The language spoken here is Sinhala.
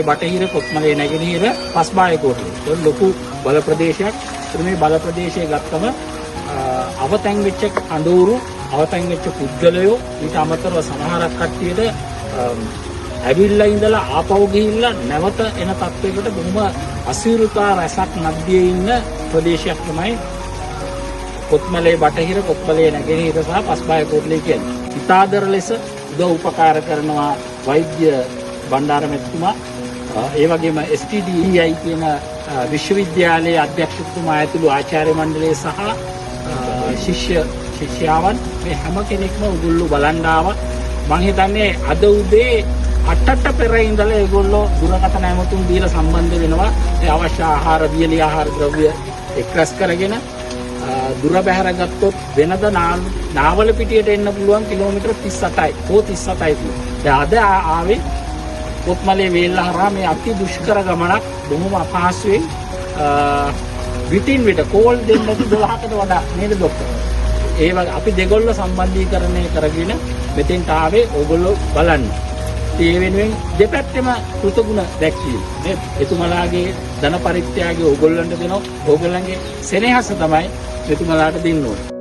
බටහිර කොත්මලේ නැගෙනහිර පස්බාය කෝට්ටේ. ඒක ලොකු බල ප්‍රදේශයක්. මේ බල ප්‍රදේශයේ ගත්තම අවතැන් වෙච්ච කඳවුරු, අවතැන් වෙච්ච පුද්ගලයෝ, ඊට අමතරව සමහරක් කට්ටියට ඇවිල්ලා ඉඳලා ආපහු ගිහිල්ලා නැවත එන තත්වයකට බොහොම අසීරුතා රැසක් මැදේ ඉන්න ප්‍රදේශයක් තමයි කොත්මලේ බටහිර, කොත්මලේ නැගෙනහිර සහ පස්බාය කෝට්ටේ කියන්නේ. ඉතාදර ලෙස උදව් උපකාර කරනවා වෛද්‍ය බණ්ඩාර මැතිතුමා. ඒ වගේම STDEI කියන විශ්වවිද්‍යාලයේ අධ්‍යක්ෂකතුමා ඇතුළු ආචාර්ය මණ්ඩලය සහ ශිෂ්‍යාවන් මේ හැම කෙනෙක්ම උගුල්ලු බලන්න ආවා. මම හිතන්නේ අද උදේ 8ට පෙර ඉඳලා ඒගොල්ලෝ දුරකථන ඇමතුම් දීලා සම්බන්ධ වෙනවා. ඒ අවශ්‍ය ආහාර, වියලි ආහාර ද්‍රව්‍ය එක්රැස් කරගෙන දුර බැහැර ගත්තොත් වෙනද නාවල පිටියට එන්න පුළුවන් කිලෝමීටර් 38යි. 37යි තියෙනවා. දැන් අද ආවේ කොත්මලේ වේල්ල හරහා මේ අති දුෂ්කර ගමනක් බොහොම අපහසුයෙන් විටින් විට කෝල් දෙන්නට 12කට වඩා නේද ડોක්ටර්? ඒ වගේ අපි දෙගොල්ල සම්බන්ධීකරණය කරගෙන මෙතෙන්ට ආවේ ඕගොල්ලෝ බලන්න. ඒ වෙනුවෙන් දෙපැත්තෙම කෘතගුණ දැක්වීම. මේ එතුමලාගේ ධන පරිත්‍යාගය ඕගොල්ලන්ට දෙනවා. ඕගොල්ලන්ගේ සෙනෙහස තමයි එතුමලාට දෙන්න ඕනේ.